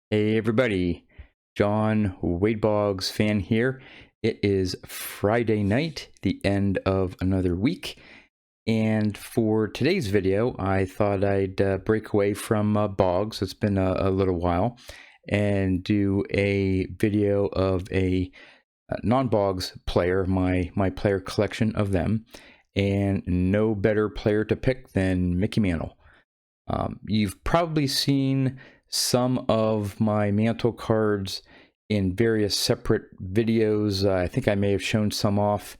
Hey everybody, John Boggs fan here. It is Friday night, the end of another week, and for today's video, I thought I'd break away from Boggs. It's been a little while, and do a video of a non-Boggs player, my player collection of them, and no better player to pick than Mickey Mantle. You've probably seen some of my Mantle cards in various separate videos. I think I may have shown some off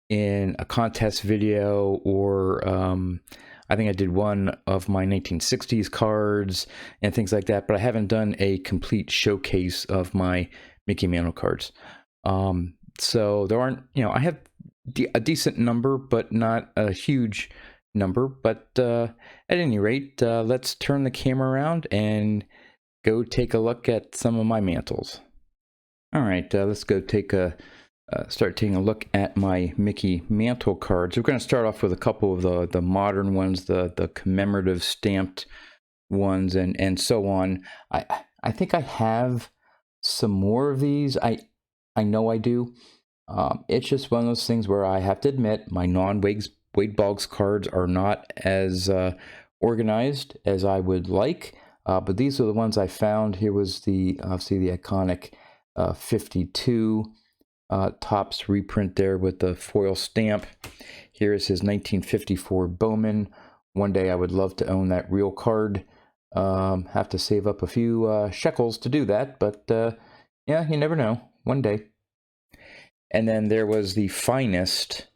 in a contest video, or I think I did one of my 1960s cards and things like that, but I haven't done a complete showcase of my Mickey Mantle cards. So there aren't, I have a decent number, but not a huge number. But at any rate, let's turn the camera around and go take a look at some of my mantles. All right, let's go start taking a look at my Mickey Mantle cards. We're going to start off with a couple of the modern ones, the commemorative stamped ones, and so on. I think I have some more of these. I know I do. It's just one of those things where I have to admit my Wade Boggs cards are not as organized as I would like, but these are the ones I found. Here was obviously the iconic 52 Topps reprint there with the foil stamp. Here is his 1954 Bowman. One day I would love to own that real card. Have to save up a few shekels to do that, but yeah, you never know. One day. And then there was the Finest.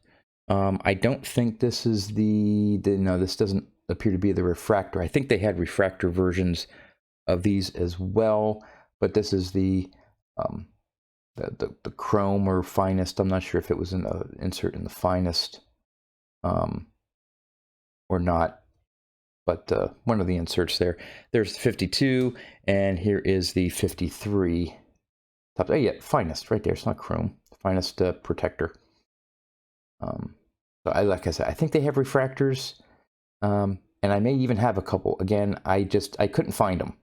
I don't think this is no, this doesn't appear to be the refractor. I think they had refractor versions of these as well, but this is the Chrome or Finest. I'm not sure if it was in the insert in the Finest or not, but one of the inserts there. There's 52, and here is the 53. Oh yeah, Finest right there. It's not Chrome. Finest protector. So like I said, I think they have refractors, and I may even have a couple. Again, I couldn't find them.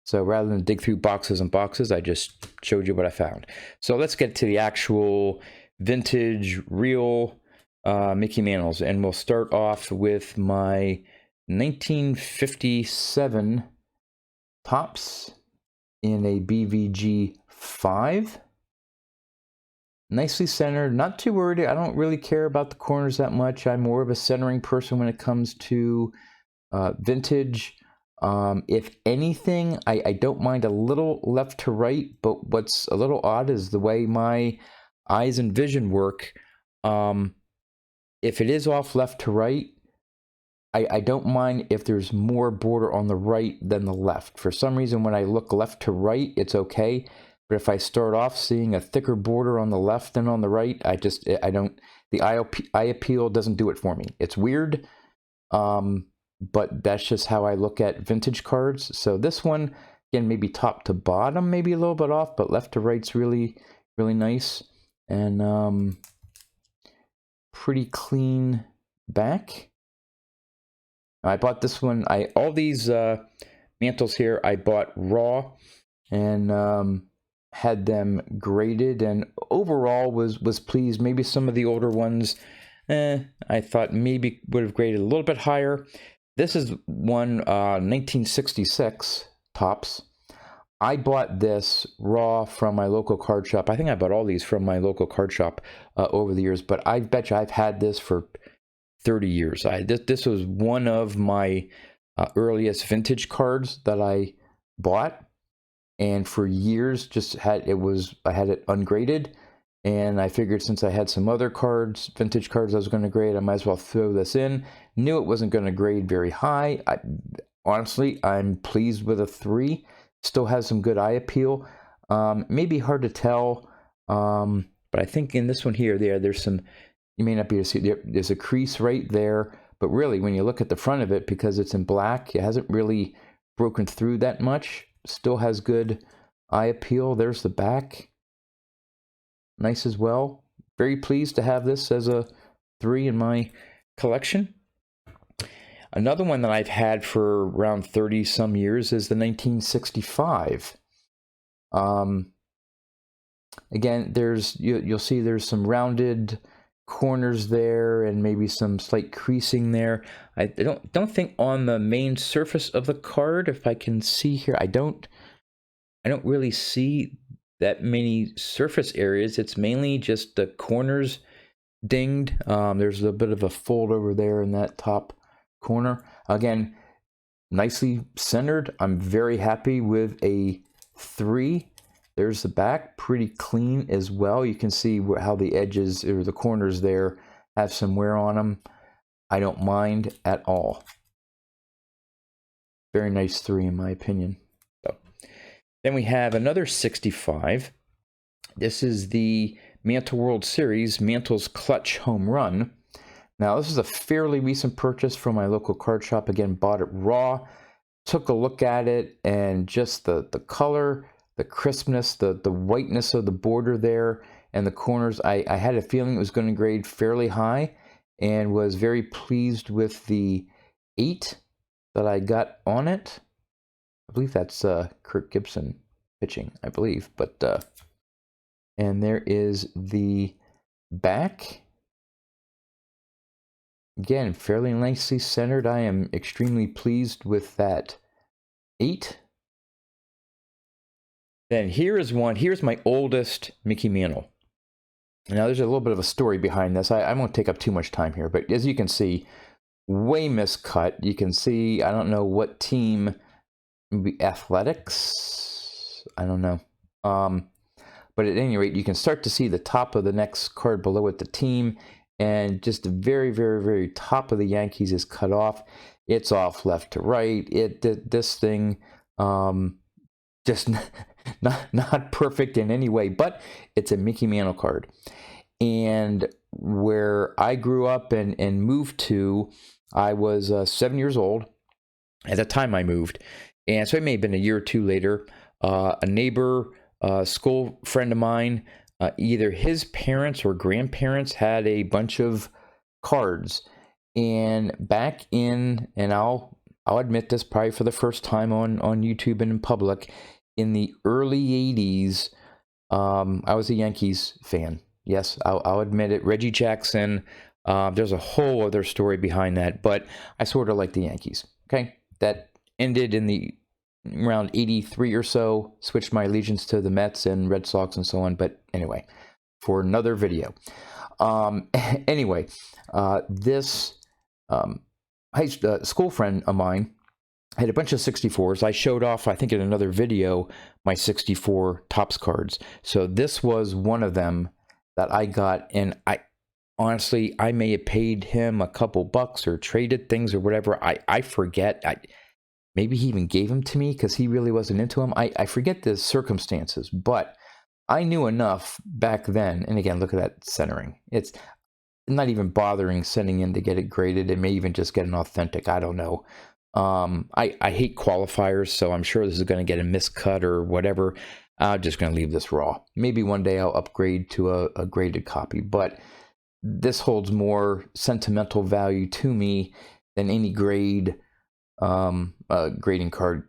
So rather than dig through boxes and boxes, I just showed you what I found. So let's get to the actual vintage, real Mickey Mantles, and we'll start off with my 1957 Topps in a BVG 5. Nicely centered, not too worried. I don't really care about the corners that much. I'm more of a centering person when it comes to vintage. If anything, I don't mind a little left to right, but what's a little odd is the way my eyes and vision work. If it is off left to right, I don't mind if there's more border on the right than the left. For some reason, when I look left to right, it's okay. But if I start off seeing a thicker border on the left than on the right, I don't, the eye appeal doesn't do it for me. It's weird, but that's just how I look at vintage cards. So this one, again, maybe top to bottom, maybe a little bit off, but left to right's really, really nice. And pretty clean back. I bought this one, all these mantles here, I bought raw, and had them graded, and overall was pleased. Maybe some of the older ones, I thought maybe would have graded a little bit higher. This is one 1966 Topps. I bought this raw from my local card shop. I think I bought all these from my local card shop over the years, but I bet you I've had this for 30 years. This was one of my earliest vintage cards that I bought. And for years, I had it ungraded, and I figured since I had some other cards, vintage cards I was going to grade, I might as well throw this in. Knew it wasn't going to grade very high. Honestly, I'm pleased with a 3. Still has some good eye appeal. Maybe hard to tell, but I think in this one here, there's some, you may not be able to see, there's a crease right there, but really when you look at the front of it, because it's in black, it hasn't really broken through that much. Still has good eye appeal. There's the back. Nice as well. Very pleased to have this as a 3 in my collection. Another one that I've had for around 30 some years is the 1965 Again, you'll see there's some rounded corners there and maybe some slight creasing there. I don't think on the main surface of the card, if I can see here, I don't really see that many surface areas. It's mainly just the corners dinged. There's a bit of a fold over there in that top corner. Again, nicely centered. I'm very happy with a 3. There's the back, pretty clean as well. You can see how the edges or the corners there have some wear on them. I don't mind at all. Very nice 3 in my opinion. So, then we have another 65. This is the Mantle World Series, Mantle's Clutch Home Run. Now, this is a fairly recent purchase from my local card shop. Again, bought it raw. Took a look at it, and just the color, the crispness, the whiteness of the border there, and the corners. I had a feeling it was going to grade fairly high, and was very pleased with the 8 that I got on it. I believe that's Kirk Gibson pitching, I believe. But and there is the back. Again, fairly nicely centered. I am extremely pleased with that 8. Then here's my oldest Mickey Mantle. Now there's a little bit of a story behind this. I won't take up too much time here, but as you can see, way miscut. You can see, I don't know what team, maybe Athletics? I don't know. But at any rate, you can start to see the top of the next card below it, the team, and just the very, very, very top of the Yankees is cut off. It's off left to right. This thing, just not perfect in any way, but it's a Mickey Mantle card. And where I grew up and moved to, I was 7 years old at the time I moved. And so it may have been a year or two later. A neighbor, school friend of mine, either his parents or grandparents had a bunch of cards. And back in, and I'll admit this probably for the first time on YouTube and in public, in the early 80s, I was a Yankees fan. Yes, I'll admit it. Reggie Jackson, there's a whole other story behind that, but I sort of like the Yankees. Okay, that ended in the around 83 or so, switched my allegiance to the Mets and Red Sox and so on. But anyway, for another video. Anyway, this school friend of mine had a bunch of 64s. I showed off, I think in another video, my 64 Topps cards. So this was one of them that I got, and honestly, I may have paid him a couple bucks or traded things or whatever. I forget. Maybe he even gave them to me because he really wasn't into them. I forget the circumstances, but I knew enough back then. And again, look at that centering. It's not even bothering sending in to get it graded. It may even just get an authentic. I don't know. I hate qualifiers, so I'm sure this is going to get a miscut or whatever. I'm just going to leave this raw. Maybe one day I'll upgrade to a graded copy, but this holds more sentimental value to me than any grading card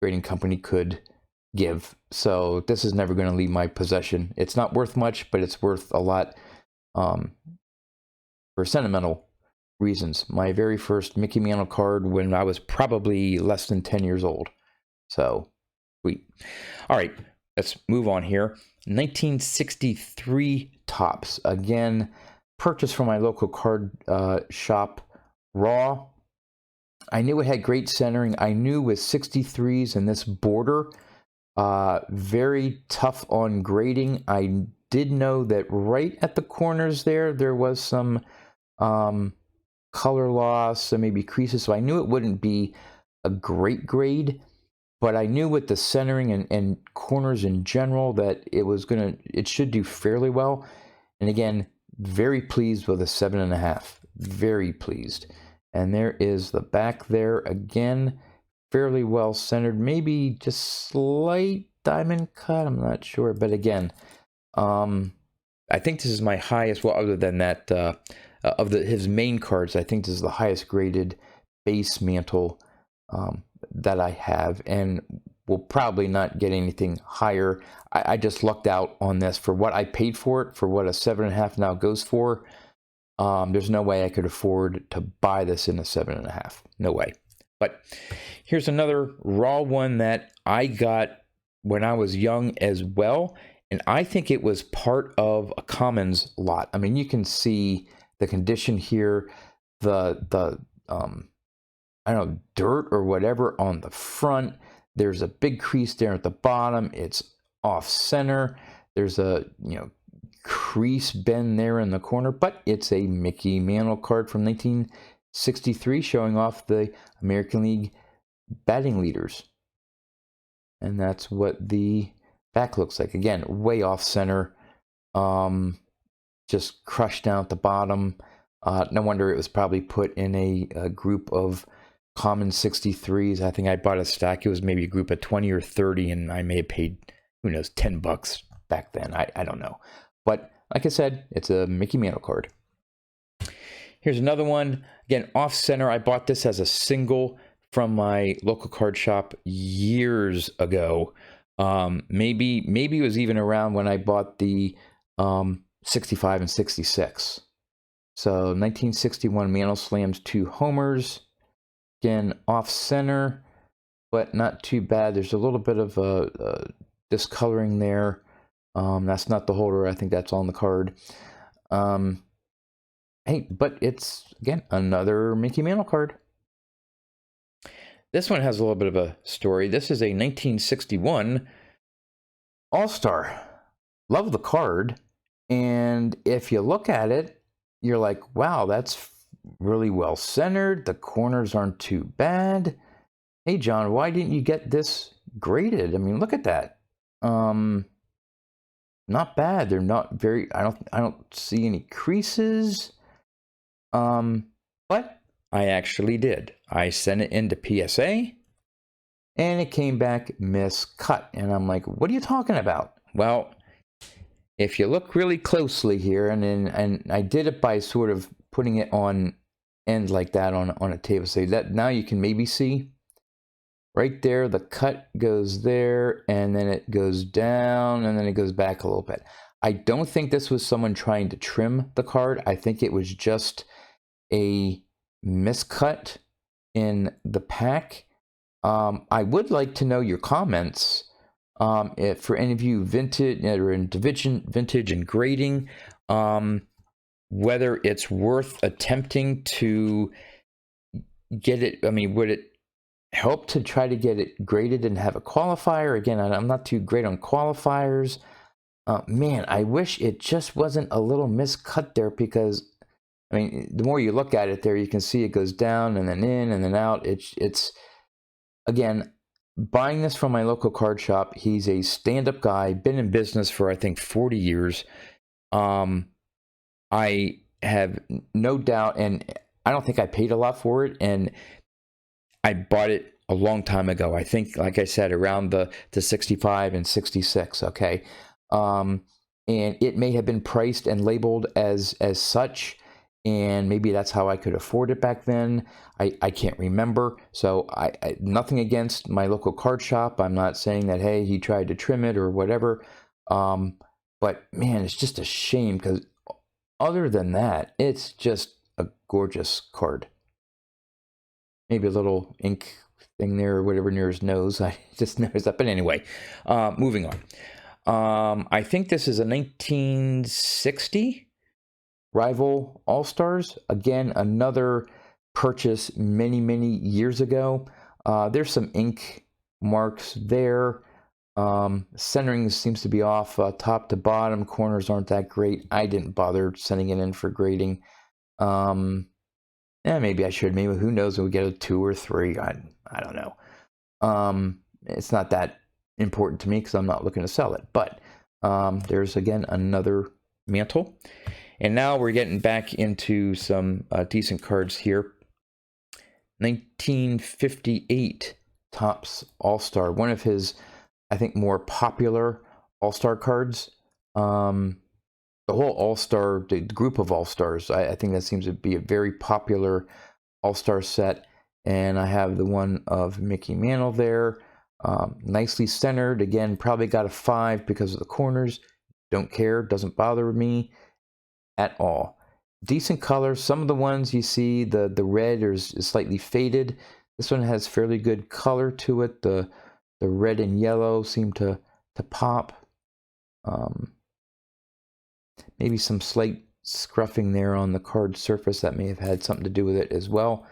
grading company could give. So this is never going to leave my possession. It's not worth much, but it's worth a lot for sentimental reasons. My very first Mickey Mantle card when I was probably less than 10 years old. So, sweet. All right, let's move on here. 1963 Topps. Again, purchased from my local card shop, raw. I knew it had great centering. I knew with 63s and this border, very tough on grading. I did know that right at the corners there was some color loss and maybe creases, so I knew it wouldn't be a great grade, but I knew with the centering and corners in general that it should do fairly well. And again, very pleased with a 7.5. Very pleased. And there is the back there again, fairly well centered, maybe just slight diamond cut, I'm not sure, but again, I think this is my highest, well, other than that, of his main cards, I think this is the highest graded base Mantle that I have. And will probably not get anything higher. I just lucked out on this for what I paid for it, for what a 7.5 now goes for. There's no way I could afford to buy this in a 7.5. No way. But here's another raw one that I got when I was young as well. And I think it was part of a Commons lot. I mean, you can see the condition here, the I don't know, dirt or whatever on the front. There's a big crease there at the bottom. It's off center. There's a, crease bend there in the corner, but it's a Mickey Mantle card from 1963 showing off the American League batting leaders. And that's what the back looks like. Again, way off center. Just crushed down at the bottom. No wonder it was probably put in a group of common 63s. I think I bought a stack. It was maybe a group of 20 or 30, and I may have paid, who knows, $10 back then. I don't know. But like I said, it's a Mickey Mantle card. Here's another one. Again, off center. I bought this as a single from my local card shop years ago. Maybe it was even around when I bought the 65 and 66. So 1961 Mantle slams 2 homers. Again, off center, but not too bad. There's a little bit of a discoloring there. That's not the holder. I think that's on the card. Hey, but it's, again, another Mickey Mantle card. This one has a little bit of a story. This is a 1961 All-Star. Love the card. And if you look at it, you're like, wow, that's really well centered. The corners aren't too bad. Hey, John, why didn't you get this graded? I mean, look at that. Not bad. They're not very, I don't see any creases. But I actually did. I sent it into PSA and it came back miscut. And I'm like, what are you talking about? Well, if you look really closely here, and I did it by sort of putting it on end like that on a table. So that now you can maybe see right there, the cut goes there, and then it goes down, and then it goes back a little bit. I don't think this was someone trying to trim the card. I think it was just a miscut in the pack. I would like to know your comments. If for any of you vintage or in vintage and grading, whether it's worth attempting to get it. I mean, would it help to try to get it graded and have a qualifier? Again, I'm not too great on qualifiers. Man, I wish it just wasn't a little miscut there, because I mean, the more you look at it there, you can see it goes down and then in and then out. It's again, buying this from my local card shop. He's a stand-up guy, been in business for, I think, 40 years. I have no doubt, and I don't think I paid a lot for it, and I bought it a long time ago. I think, like I said, around the 65 and 66, okay? And it may have been priced and labeled as such, and maybe that's how I could afford it back then. I can't remember. So I nothing against my local card shop. I'm not saying that, hey, he tried to trim it or whatever. But man, it's just a shame, because other than that, it's just a gorgeous card. Maybe a little ink thing there or whatever near his nose. I just noticed that. But anyway, moving on. I think this is a 1960 Rival All-Stars. Again, another purchase many years ago. There's some ink marks there. Centering seems to be off top to bottom. Corners aren't that great. I didn't bother sending it in for grading. Maybe I should. Maybe, who knows, when we get a 2 or 3. I don't know. It's not that important to me because I'm not looking to sell it. But there's, again, another Mantle. And now we're getting back into some decent cards here. 1958 Topps All-Star. One of his, I think, more popular All-Star cards. The whole All-Star, the group of All-Stars, I think that seems to be a very popular All-Star set. And I have the one of Mickey Mantle there. Nicely centered. Again, probably got a 5 because of the corners. Don't care, doesn't bother me at all. Decent color. Some of the ones you see, the red is slightly faded. This one has fairly good color to it. The red and yellow seem to pop. Maybe some slight scruffing there on the card surface that may have had something to do with it as well.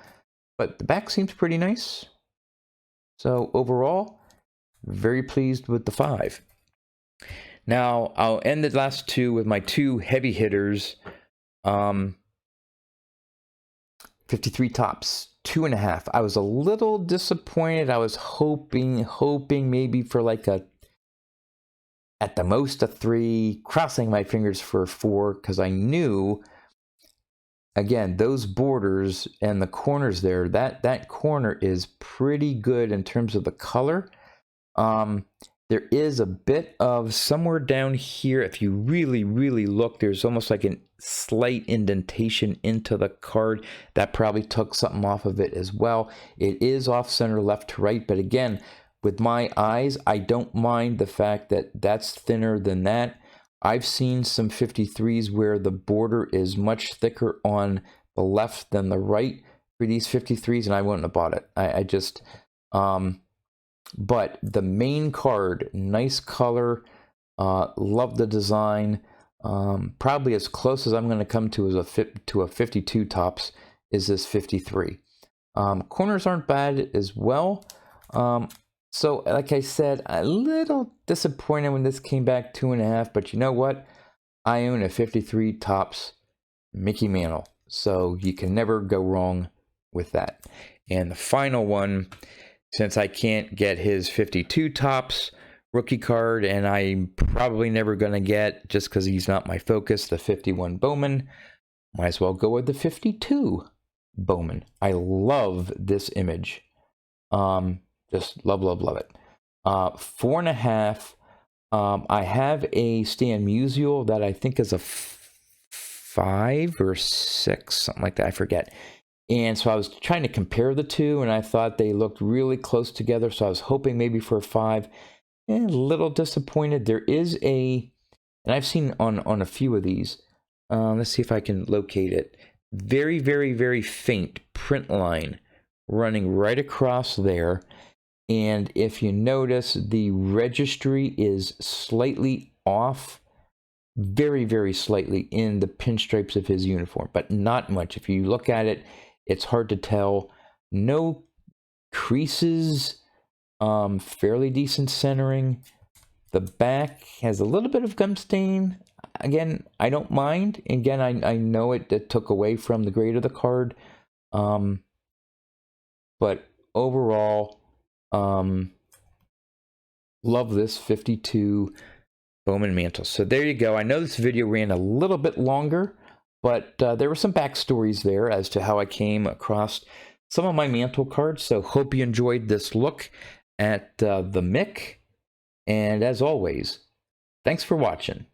But the back seems pretty nice. So overall, very pleased with the 5. Now, I'll end the last two with my 2 heavy hitters. 53 tops, 2.5. I was a little disappointed. I was hoping maybe for like at the most a 3, crossing my fingers for a 4, because I knew, again, those borders and the corners there, that corner is pretty good in terms of the color. There is a bit of somewhere down here, if you really look, there's almost like a slight indentation into the card. That probably took something off of it as well. It is off center left to right, but again, with my eyes, I don't mind the fact that that's thinner than that. I've seen some 53s where the border is much thicker on the left than the right for these 53s, and I wouldn't have bought it. I just... But the main card, nice color, love the design. Probably as close as I'm going to come to as a 52 tops is this 53. Corners aren't bad as well. So like I said, a little disappointed when this came back 2.5, but you know what? I own a 53 tops Mickey Mantle, so you can never go wrong with that. And the final one, since I can't get his 52 tops rookie card, and I'm probably never going to get, just because he's not my focus, the 51 Bowman, might as well go with the 52 Bowman. I love this image. Just love it. 4.5. I have a Stan Musial that I think is a 5 or 6, something like that. I forget. And so I was trying to compare the two, and I thought they looked really close together. So I was hoping maybe for a 5. And a little disappointed. There is and I've seen on a few of these. Let's see if I can locate it. Very faint print line running right across there. And if you notice, the registry is slightly off, very slightly in the pinstripes of his uniform, but not much. If you look at it, it's hard to tell. No creases, fairly decent centering. The back has a little bit of gum stain. Again, I don't mind. Again, I know it took away from the grade of the card. But overall, love this 52 Bowman Mantle. So there you go. I know this video ran a little bit longer, but there were some backstories there as to how I came across some of my Mantle cards. So hope you enjoyed this look at the Mick. And as always, thanks for watching.